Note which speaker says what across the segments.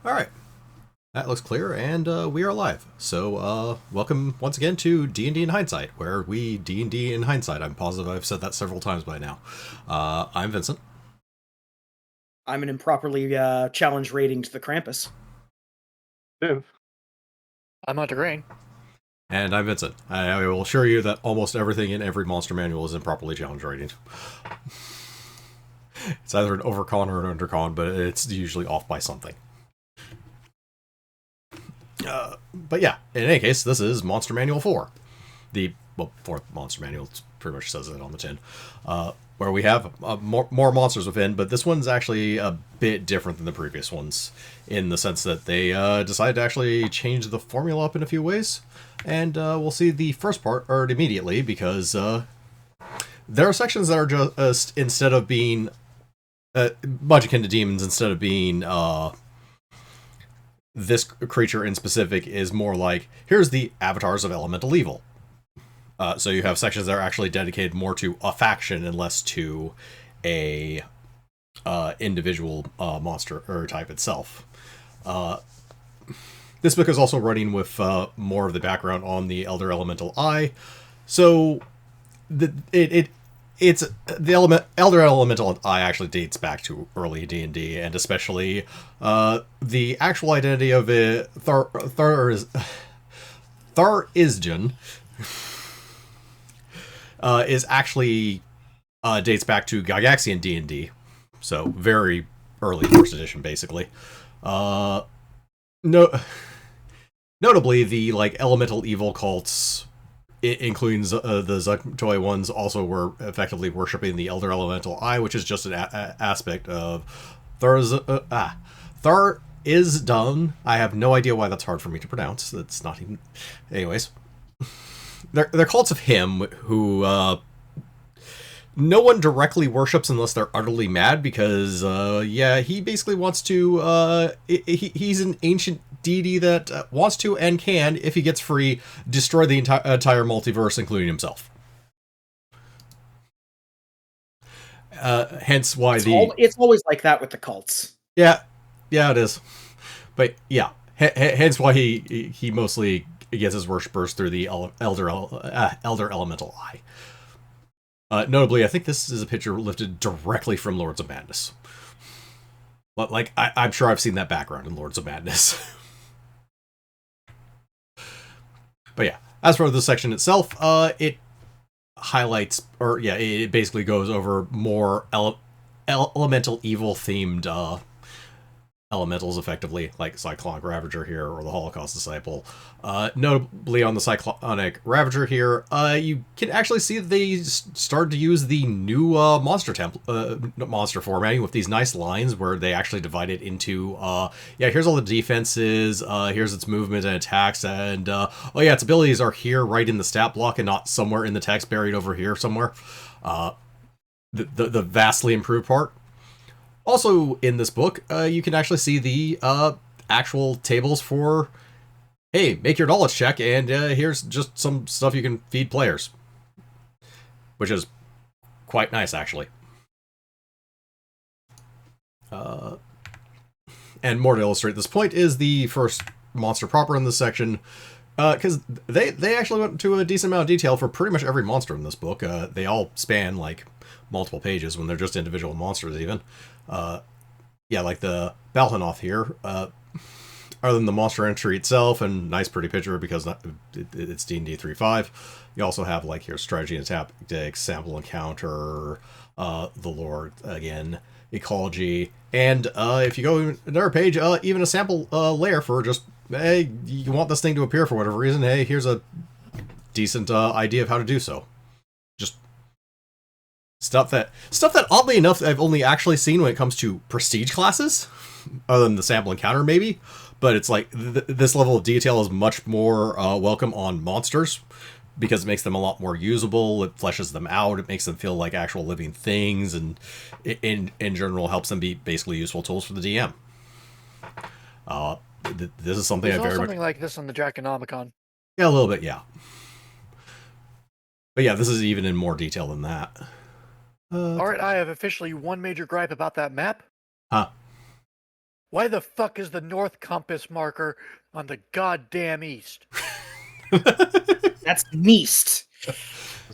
Speaker 1: All right, that looks clear, and we are live. So, welcome once again to D&D in Hindsight, where we D&D in Hindsight. I'm positive I've said that several times by now. I'm Vincent.
Speaker 2: I'm an improperly challenged rating to the Krampus.
Speaker 3: Viv.
Speaker 4: I'm Hunter Grain.
Speaker 1: And I'm Vincent. I will assure you that almost everything in every monster manual is improperly challenge rated. It's either an overcon or an undercon, but it's usually off by something. But yeah, in any case, this is Monster Manual 4. The fourth Monster Manual, pretty much says it on the tin. Where we have more monsters within, but this one's actually a bit different than the previous ones, in the sense that they decided to actually change the formula up in a few ways. And we'll see the first part immediately, because there are sections that are just, instead of being much akin to demons, instead of being this creature in specific, is more like, here's the avatars of elemental evil. So you have sections that are actually dedicated more to a faction and less to a individual monster or type itself. This book is also running with more of the background on the Elder Elemental Eye. So it's the Elder Elemental Eye actually dates back to early D&D, and especially the actual identity of it, Thar-Isjun, is actually dates back to Gygaxian D&D, so very early first edition, basically. Notably, the elemental evil cults, including the Zuktoi ones, also were effectively worshipping the Elder Elemental Eye, which is just an aspect of Thar is done. I have no idea why that's hard for me to pronounce. That's not even. Anyways, they're cults of him who no one directly worships unless they're utterly mad, because he basically wants to. He's an ancient deity that wants to and can, if he gets free, destroy the entire multiverse, including himself. Hence why
Speaker 2: it's always like that with the cults.
Speaker 1: Yeah, it is. But yeah, hence why he mostly gets his worshippers through the Elder Elemental Eye. Notably, I think this is a picture lifted directly from Lords of Madness. But I'm sure I've seen that background in Lords of Madness. But yeah, as for the section itself, it highlights, it basically goes over more elemental evil themed elementals, effectively, like Cyclonic Ravager here, or the Holocaust Disciple. Notably on the Cyclonic Ravager here, you can actually see that they started to use the new monster formatting with these nice lines where they actually divide it into, here's all the defenses, here's its movement and attacks, and its abilities are here right in the stat block and not somewhere in the text buried over here somewhere. The vastly improved part. Also, in this book, you can actually see the actual tables for, hey, make your knowledge check, and here's just some stuff you can feed players. Which is quite nice, actually. And more to illustrate this point is the first monster proper in this section, because they actually went to a decent amount of detail for pretty much every monster in this book. They all span, multiple pages when they're just individual monsters, even. Like the Balhanoth here, other than the monster entry itself, and nice pretty picture because it's D&D 3.5, you also have, here's strategy and tactics, sample encounter, the lore again, ecology, and if you go another page, even a sample layer for just, hey, you want this thing to appear for whatever reason, hey, here's a decent idea of how to do so. Just Stuff that oddly enough I've only actually seen when it comes to prestige classes, other than the sample encounter maybe, but it's this level of detail is much more welcome on monsters, because it makes them a lot more usable, it fleshes them out, it makes them feel like actual living things, and in general helps them be basically useful tools for the DM. This is something
Speaker 4: There's something like this on the Draconomicon.
Speaker 1: Yeah, a little bit, yeah. But yeah, this is even in more detail than that.
Speaker 4: Alright, I have officially one major gripe about that map.
Speaker 1: Huh.
Speaker 4: Why the fuck is the north compass marker on the goddamn east?
Speaker 2: That's Neast.
Speaker 3: The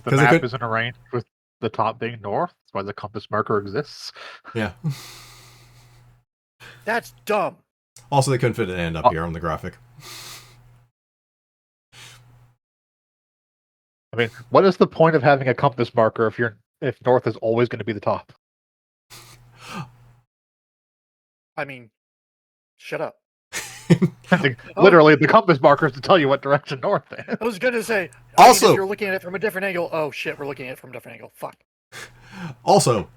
Speaker 1: 'Cause it
Speaker 3: map
Speaker 1: could-
Speaker 3: isn't arranged with the top being north. That's why the compass marker exists.
Speaker 1: Yeah.
Speaker 4: That's dumb.
Speaker 1: Also, they couldn't fit an end up here on the graphic.
Speaker 3: I mean, what is the point of having a compass marker if north is always going to be the top?
Speaker 4: I mean, shut up.
Speaker 3: Literally, the compass marker is to tell you what direction north is.
Speaker 4: I was gonna say.
Speaker 1: Also-
Speaker 4: if you're looking at it from a different angle. Oh shit, we're looking at it from a different angle. Fuck.
Speaker 1: Also,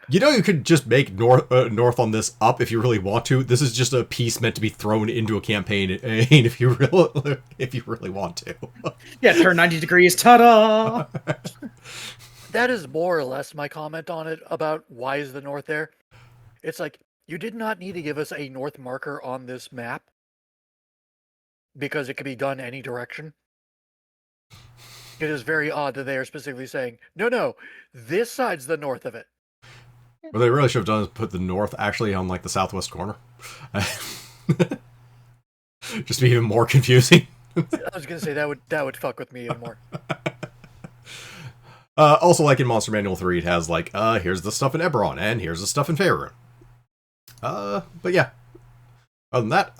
Speaker 1: you know you could just make north on this up if you really want to. This is just a piece meant to be thrown into a campaign if you really want to.
Speaker 2: Yeah, turn 90 degrees. Ta-da!
Speaker 4: That is more or less my comment on it about why is the north there. It's like, you did not need to give us a north marker on this map because it could be done any direction. It is very odd that they are specifically saying, no, this side's the north of it.
Speaker 1: What they really should have done is put the north actually on like the southwest corner. Just to be even more confusing.
Speaker 4: I was gonna say that would fuck with me even more.
Speaker 1: Also, like in Monster Manual 3, it has like, here's the stuff in Eberron, and here's the stuff in Faerun. But yeah. Other than that,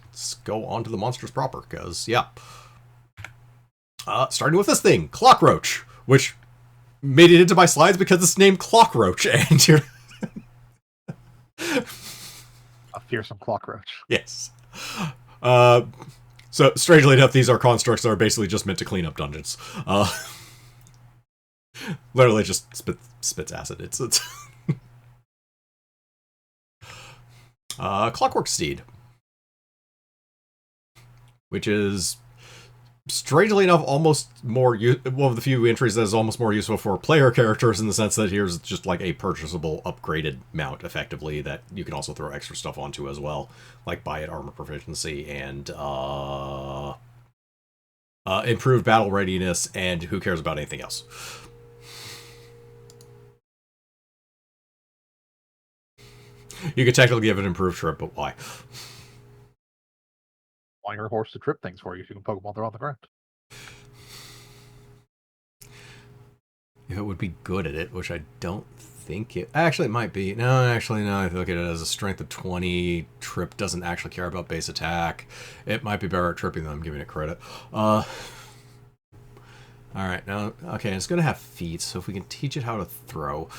Speaker 1: let's go on to the monsters proper, because, yeah. Starting with this thing, Clockroach, which made it into my slides because it's named Clockroach, and you're...
Speaker 3: A fearsome clockroach.
Speaker 1: Yes. So, strangely enough, these are constructs that are basically just meant to clean up dungeons. Literally just spits acid. It's Clockwork Steed, which is strangely enough almost more one of the few entries that is almost more useful for player characters, in the sense that here's just like a purchasable upgraded mount effectively that you can also throw extra stuff onto as well, like buy it armor proficiency and improved battle readiness, and who cares about anything else. You could technically give it an improved trip, but why?
Speaker 3: Want your horse to trip things for you if you can poke them while they're on the ground.
Speaker 1: If it would be good at it, which I don't think it... Actually, it might be. No, actually, no. I look at it as a strength of 20. Trip doesn't actually care about base attack. It might be better at tripping than I'm giving it credit. Alright, now... Okay, it's going to have feet, so if we can teach it how to throw...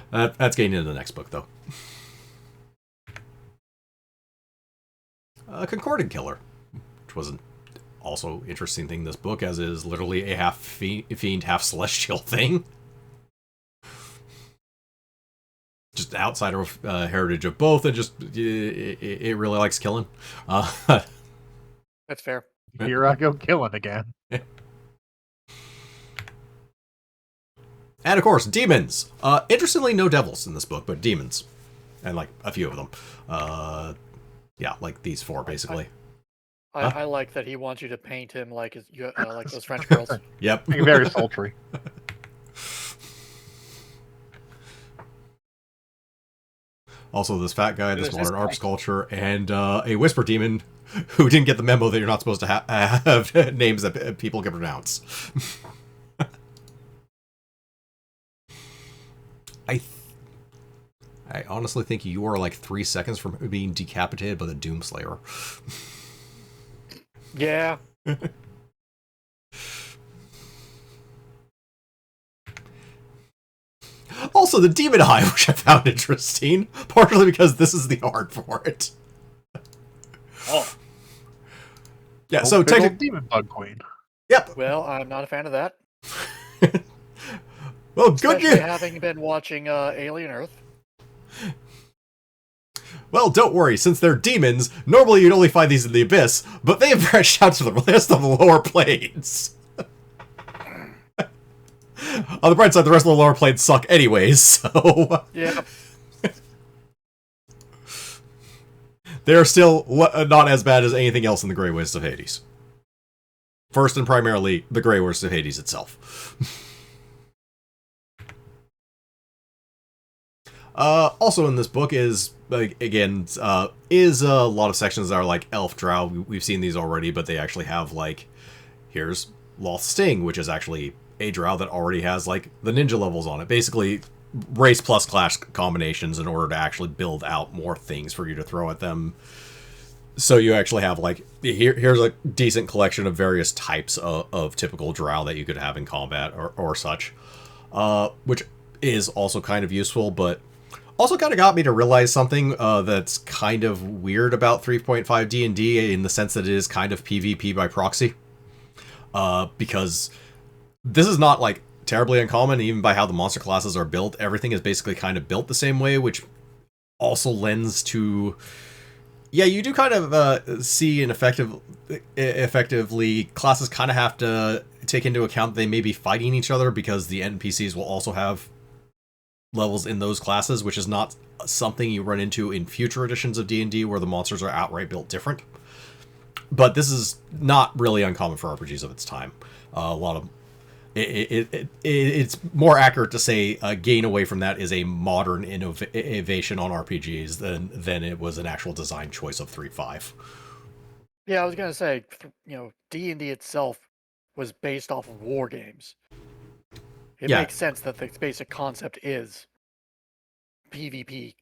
Speaker 1: that's getting into the next book, though. Concordant Killer, which was an also interesting thing in this book, as is literally a half fiend, half celestial thing. Just outsider of heritage of both, and just it really likes killing.
Speaker 4: That's fair.
Speaker 3: Here I go killing again.
Speaker 1: And of course, demons. Interestingly, no devils in this book, but demons, and like a few of them. Yeah, like these four basically.
Speaker 4: I like that he wants you to paint him like like those French girls.
Speaker 1: Yep.
Speaker 3: Very sultry.
Speaker 1: Also, this fat guy, this
Speaker 2: There's
Speaker 1: modern
Speaker 2: this
Speaker 1: art
Speaker 2: guy.
Speaker 1: sculpture, and a whisper demon who didn't get the memo that you're not supposed to have names that people can pronounce. I honestly think you are like 3 seconds from being decapitated by the Doomslayer.
Speaker 4: Yeah.
Speaker 1: Also, the Demon Eye, which I found interesting, partially because this is the art for it.
Speaker 2: Oh,
Speaker 1: Yeah, so
Speaker 3: big old
Speaker 1: technically...
Speaker 3: demon bug queen.
Speaker 1: Yep.
Speaker 4: Well, I'm not a fan of that.
Speaker 1: Well, good
Speaker 4: Especially
Speaker 1: news.
Speaker 4: having been watching Alien Earth.
Speaker 1: Well, don't worry, since they're demons, normally you'd only find these in the Abyss, but they have branched out to the rest of the lower planes. On the bright side, the rest of the lower planes suck anyways, so...
Speaker 4: Yeah.
Speaker 1: They're still not as bad as anything else in the Grey Wastes of Hades. First and primarily, the Grey Wastes of Hades itself. Also in this book is, like, again, is a lot of sections that are like elf drow. We've seen these already, but they actually have, like, here's Loth Sting, which is actually a drow that already has, like, the ninja levels on it. Basically, race plus class combinations in order to actually build out more things for you to throw at them. So you actually have, like, here's a decent collection of various types of typical drow that you could have in combat or such. Which is also kind of useful, but also kind of got me to realize something that's kind of weird about 3.5 D&D in the sense that it is kind of PvP by proxy. Because this is not, like, terribly uncommon, even by how the monster classes are built. Everything is basically kind of built the same way, which also lends to... Yeah, you do kind of see an effectively classes kind of have to take into account they may be fighting each other because the NPCs will also have levels in those classes, which is not something you run into in future editions of D&D where the monsters are outright built different. But this is not really uncommon for RPGs of its time. A lot of it's more accurate to say gain away from that is a modern innovation on RPGs than it was an actual design choice of 3.5.
Speaker 4: Yeah, I was gonna say, D&D itself was based off of war games. It makes sense that the basic concept is PvP.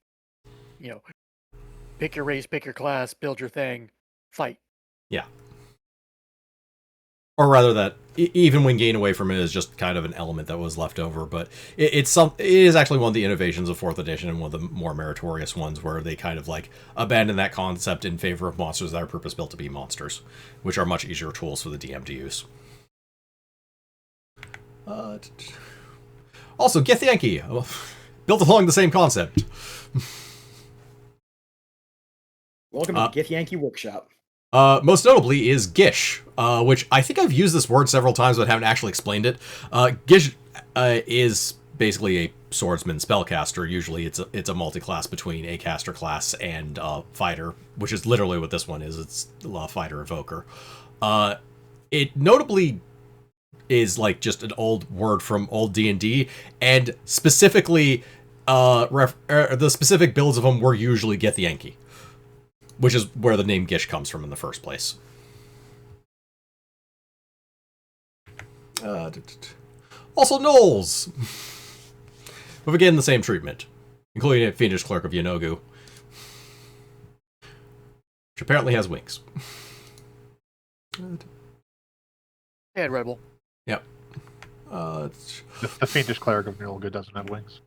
Speaker 4: Pick your race, pick your class, build your thing, fight.
Speaker 1: Yeah. Or rather that, even when gain away from it is just kind of an element that was left over, but it is actually one of the innovations of 4th edition and one of the more meritorious ones where they kind of, like, abandon that concept in favor of monsters that are purpose-built to be monsters, which are much easier tools for the DM to use. Also, Githyanki, built along the same concept.
Speaker 2: Welcome to the Githyanki Workshop.
Speaker 1: Most notably is Gish, which I think I've used this word several times but haven't actually explained it. Gish is basically a swordsman spellcaster. Usually it's a multi-class between a caster class and fighter, which is literally what this one is. It's a fighter evoker. It notably is, like, just an old word from old D&D, and specifically the specific builds of them were usually Githyanki, which is where the name Gish comes from in the first place. Also Knowles! With again the same treatment, including a fiendish clerk of Yanogu, which apparently has wings.
Speaker 4: And Rebel.
Speaker 1: Yep.
Speaker 3: The fiendish cleric of Nilga doesn't have wings.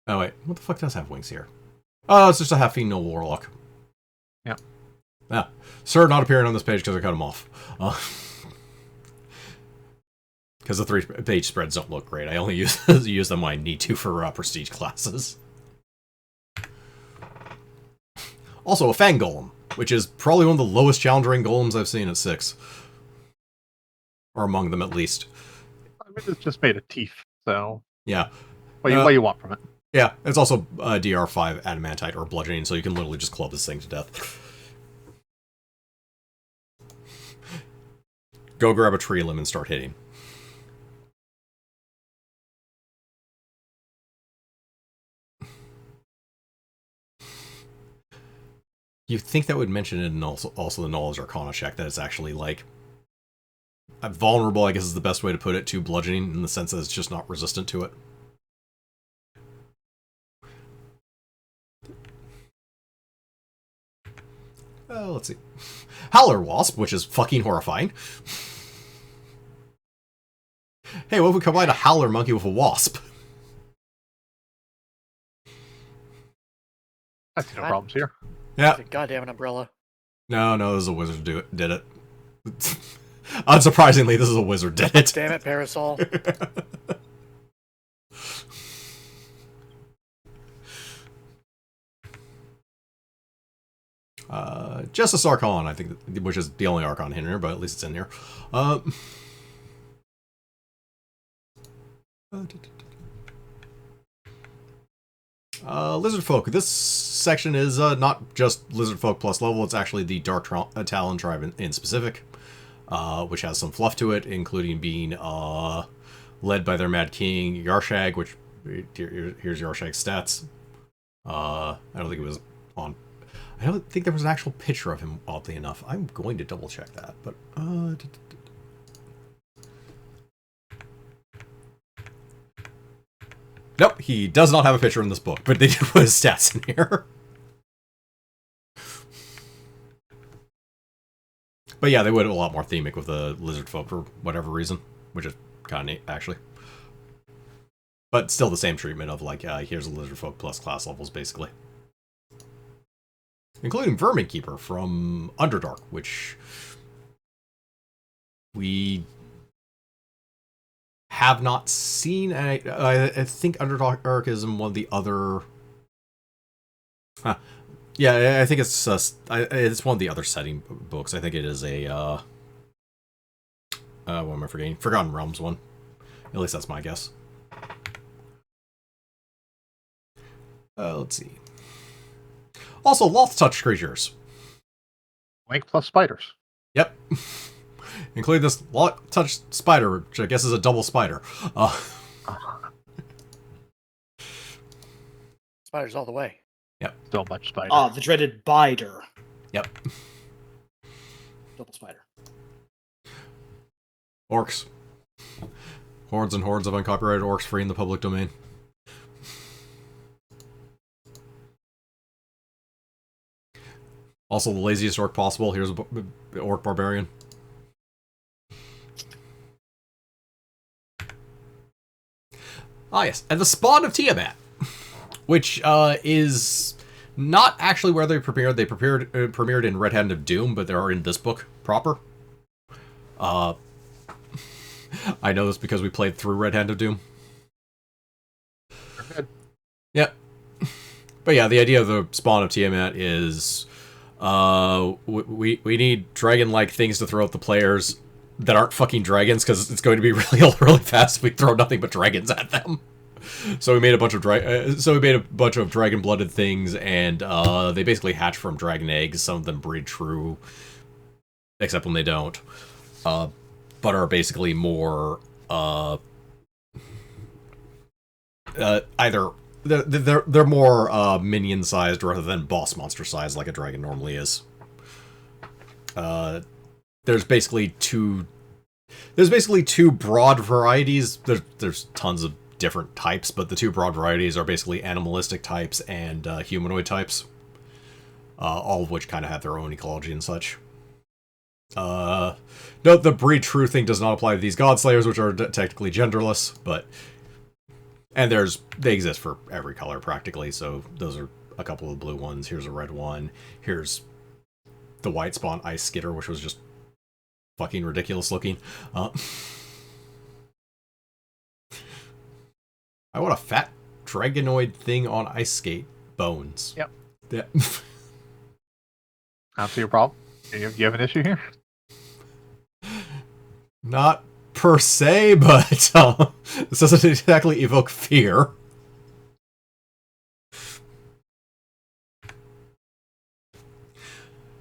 Speaker 1: Oh wait, what the fuck does have wings here? Oh, it's just a half-female warlock.
Speaker 3: Yeah.
Speaker 1: Yeah. Sir not appearing on this page because I cut him off. Because the 3-page spreads don't look great. I only use them when I need to for prestige classes. Also, a Fang Golem, which is probably one of the lowest challenge rank golems I've seen at 6. Or among them, at least.
Speaker 3: I mean, it's just made of teeth, so...
Speaker 1: Yeah.
Speaker 3: What do you want from it?
Speaker 1: Yeah, it's also DR5 adamantite or bludgeoning, so you can literally just club this thing to death. Go grab a tree limb and start hitting. You'd think that would mention it in also the Knowledge Arcana check, that it's actually, like, vulnerable, I guess is the best way to put it, to bludgeoning, in the sense that it's just not resistant to it. Let's see. Howler Wasp, which is fucking horrifying. Hey, what if we combine a Howler Monkey with a Wasp?
Speaker 3: I see no problems here.
Speaker 1: Yeah.
Speaker 4: Goddamn an umbrella.
Speaker 1: No, this is a wizard did it. Unsurprisingly, this is a wizard did it.
Speaker 4: Damn it, Parasol.
Speaker 1: Justice Archon, I think, which is the only Archon in here, but at least it's in here. Lizard Folk. This section is not just Lizard Folk plus level, it's actually the Dark Talon tribe in specific, which has some fluff to it, including being led by their Mad King, Yarshag, which, here's Yarshag's stats. I don't think it was on. I don't think there was an actual picture of him, oddly enough. I'm going to double check that, but nope, he does not have a picture in this book, but they do put his stats in here. But yeah, they went a lot more themic with the lizard folk for whatever reason, which is kind of neat, actually. But still the same treatment of, like, here's a lizard folk plus class levels, basically. Including Vermin Keeper from Underdark, which we have not seen. And I think Underdark is in one of the other... Yeah, I think it's one of the other setting books. I think it is a... what am I forgetting? Forgotten Realms one. At least that's my guess. Let's see. Also, Loth Touch creatures.
Speaker 3: Wink plus spiders.
Speaker 1: Yep. Including this Loth Touch spider, which I guess is a double spider.
Speaker 4: Spiders all the way.
Speaker 1: Yep.
Speaker 3: So much spider.
Speaker 2: Ah, the dreaded bider.
Speaker 1: Yep.
Speaker 2: Double spider.
Speaker 1: Orcs. Hordes and hordes of uncopyrighted orcs free in the public domain. Also, the laziest orc possible. Here's an orc barbarian. Ah, yes. And the spawn of Tiamat, which is not actually where they premiered. They premiered in Red Hand of Doom, but they are in this book proper. I know this because we played through Red Hand of Doom. Yep. But yeah, the idea of the spawn of Tiamat is we need dragon-like things to throw at the players that aren't fucking dragons, because it's going to be really fast if we throw nothing but dragons at them. So we made a bunch of dragon-blooded things, and they basically hatch from dragon eggs. Some of them breed true, except when they don't. But are basically more either they're more minion sized rather than boss monster sized like a dragon normally is. There's basically two broad varieties. There's tons of different types, but the two broad varieties are basically animalistic types and humanoid types, all of which kind of have their own ecology and such. Note the breed true thing does not apply to these god slayers, which are technically genderless, but they exist for every color practically. So those are a couple of blue ones. Here's a red one. Here's the white spawn ice skitter, which was just fucking ridiculous looking. I want a fat dragonoid thing on ice skate bones.
Speaker 3: Yep.
Speaker 1: Yeah.
Speaker 3: Answer your problem. You have an issue here?
Speaker 1: Not per se, but this doesn't exactly evoke fear.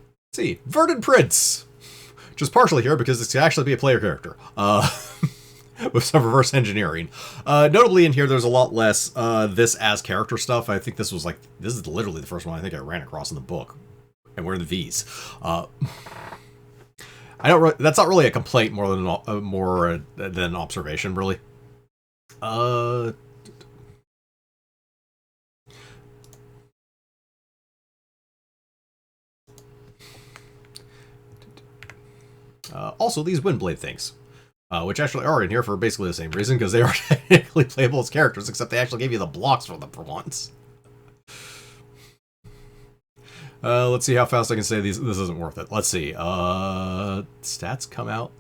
Speaker 1: Let's see, Verdant Prince, which is partially here because it's actually be a player character, with some reverse engineering. Notably in here, there's a lot less this as character stuff. I think this is literally the first one I think I ran across in the book, and we're in the V's. That's not really a complaint more than an observation, really. Also, these Windblade things, which actually are in here for basically the same reason, because they are technically playable as characters, except they actually gave you the blocks for them for once. Let's see how fast I can say this isn't worth it. Let's see. Stats come out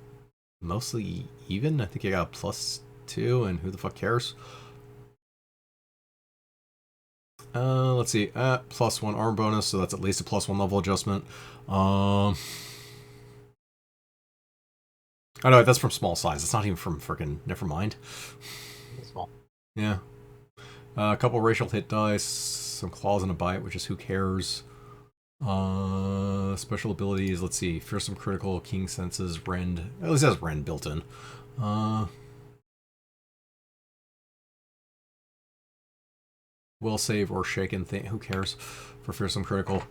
Speaker 1: mostly even. I think I got +2, and who the fuck cares? Let's see. +1 arm bonus, so that's at least a +1 level adjustment. Oh no, that's from small size. It's not even from freaking. Never mind.
Speaker 3: Small.
Speaker 1: Yeah. A couple racial hit dice, some claws and a bite, which is who cares. Special abilities, let's see. Fearsome critical, king senses, rend. At least it has rend built in. Will save or shaken thing. Who cares? For fearsome critical.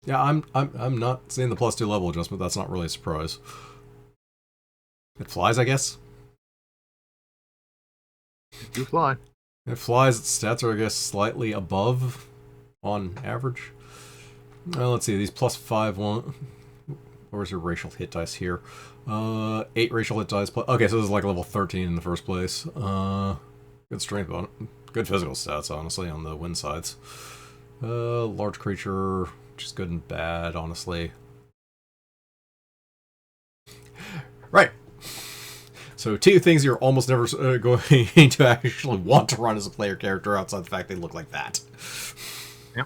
Speaker 1: Yeah, I'm not seeing the +2 level adjustment. That's not really a surprise. It flies, I guess.
Speaker 3: You fly.
Speaker 1: It flies. Its stats are, I guess, slightly above on average. Let's see. These +5 one. Where's your racial hit dice here? 8 racial hit dice. Okay, so this is like level 13 in the first place. Good strength on it. Good physical stats, honestly, on the win sides. Large creature, which is good and bad, honestly. Right. So 2 things you're almost never going to actually want to run as a player character outside the fact they look like that.
Speaker 3: Yeah.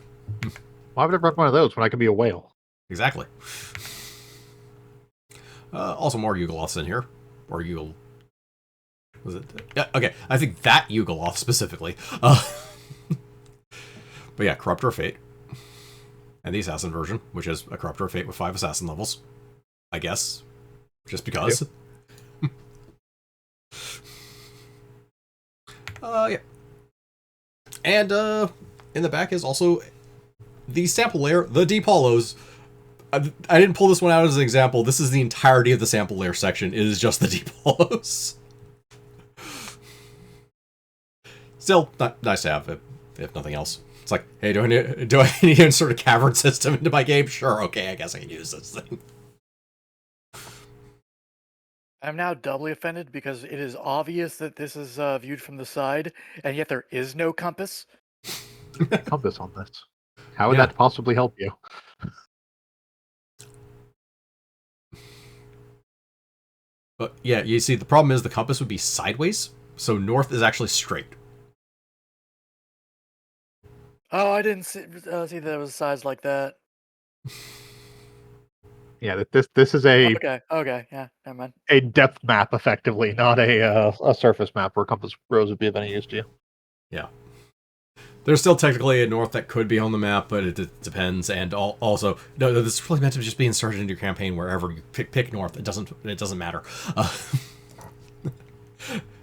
Speaker 3: Why would I run one of those when I can be a whale?
Speaker 1: Exactly. Also more Yugoloths in here. Or Yugol... Was it? Yeah, okay. I think that Yugoloth specifically. But yeah, Corruptor of Fate. And the Assassin version, which is a Corruptor of Fate with 5 Assassin levels. I guess. Just because. Yeah. And in the back is also the sample layer, the Deep Hollows. I didn't pull this one out as an example. This is the entirety of the sample layer section. It is just the Deep Hollows. Still, nice to have, if nothing else. It's like, hey, do I need to insert a cavern system into my game? Sure, okay, I guess I can use this thing.
Speaker 4: I'm now doubly offended because it is obvious that this is viewed from the side, and yet there is no compass.
Speaker 3: Compass on this. How would that possibly help you?
Speaker 1: But yeah, you see, the problem is the compass would be sideways, so north is actually straight.
Speaker 4: Oh, I didn't see that it was size like that.
Speaker 3: Yeah, this is a
Speaker 4: Okay, yeah, never mind.
Speaker 3: a depth map effectively, not a surface map where compass rose would be of any use to you.
Speaker 1: Yeah. There's still technically a north that could be on the map, but it depends. And also, no, this is really meant to just be inserted into your campaign wherever you pick north. It doesn't matter.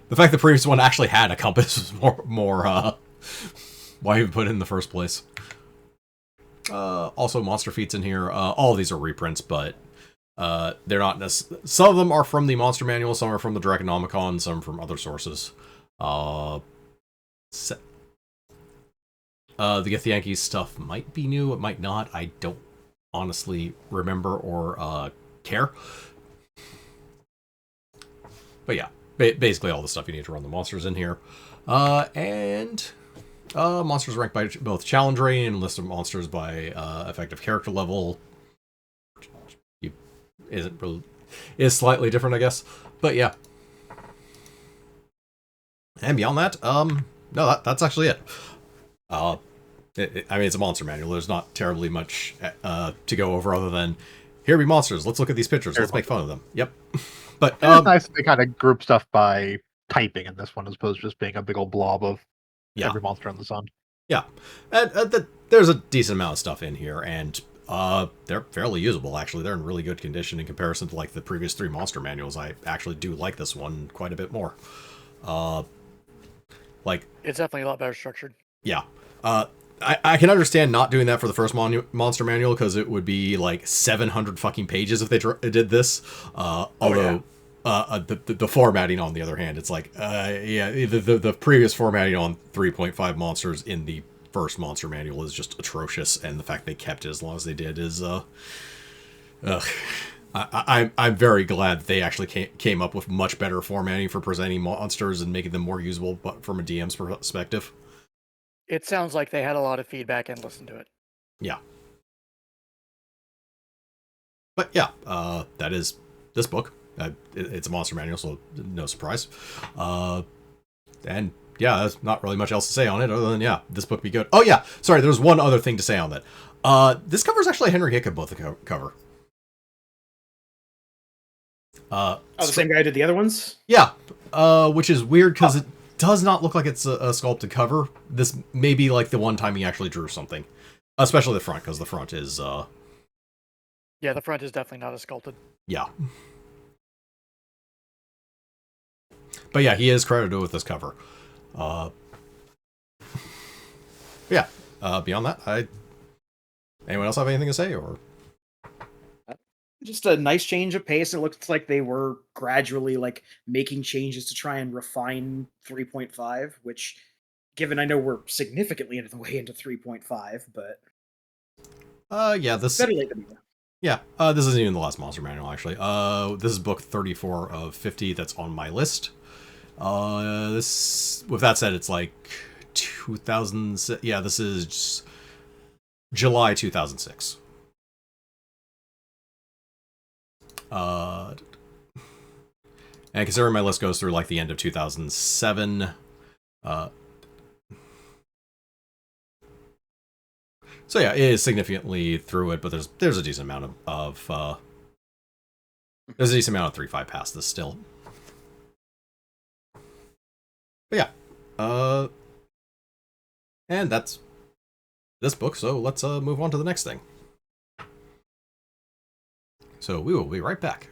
Speaker 1: The fact the previous one actually had a compass was more why even put it in the first place. Also, monster feats in here. All of these are reprints, but they're not necessarily. Some of them are from the Monster Manual, some are from the Draconomicon, some from other sources. The Githyanki stuff might be new, it might not. I don't honestly remember or care. But yeah, basically all the stuff you need to run the monsters in here. And monsters ranked by both challenge rating and list of monsters by effective character level. Is slightly different, I guess. But yeah. And beyond that, no, that's actually it. I mean, it's a monster manual. There's not terribly much to go over other than, here be monsters. Let's look at these pictures. Let's make fun of them. Yep. But
Speaker 3: it's nice that they kind of group stuff by typing in this one as opposed to just being a big old blob of every monster in the sun.
Speaker 1: Yeah. And there's a decent amount of stuff in here, and they're fairly usable, actually. They're in really good condition in comparison to like the previous 3 monster manuals. I actually do like this one quite a bit more. Like, it's
Speaker 4: definitely a lot better structured.
Speaker 1: Yeah. I can understand not doing that for the first monster manual because it would be like 700 fucking pages if they did this. Although the formatting, on the other hand, it's like the previous formatting on 3.5 monsters in the first monster manual is just atrocious, and the fact they kept it as long as they did is I'm very glad they actually came up with much better formatting for presenting monsters and making them more usable, but from a DM's perspective.
Speaker 4: It sounds like they had a lot of feedback and listened to it.
Speaker 1: Yeah. But yeah, that is this book. It's a monster manual, so no surprise. And yeah, there's not really much else to say on it other than, yeah, this book be good. Oh yeah, sorry, there's one other thing to say on that. This cover is actually Henry Hickenbooth cover.
Speaker 2: The same guy who did the other ones?
Speaker 1: Yeah, which is weird because it does not look like it's a sculpted cover. This may be like the one time he actually drew something. Especially the front, because the front is...
Speaker 4: Yeah, the front is definitely not as sculpted.
Speaker 1: Yeah. But yeah, he is credited with this cover. Yeah. Beyond that, anyone else have anything to say, or?
Speaker 2: Just a nice change of pace. It looks like they were gradually like making changes to try and refine 3.5, which, given I know we're significantly into the way into 3.5, but
Speaker 1: Yeah, this
Speaker 2: better late than never.
Speaker 1: Yeah, this isn't even the last monster manual, actually. This is book 34 of 50 that's on my list. With that said, it's like 2000. Yeah, this is July 2006. And considering my list goes through like the end of 2007, so yeah, it is significantly through it, but there's a decent amount of there's a decent amount of 3.5 past this still. But yeah, and that's this book. So let's move on to the next thing. So we will be right back.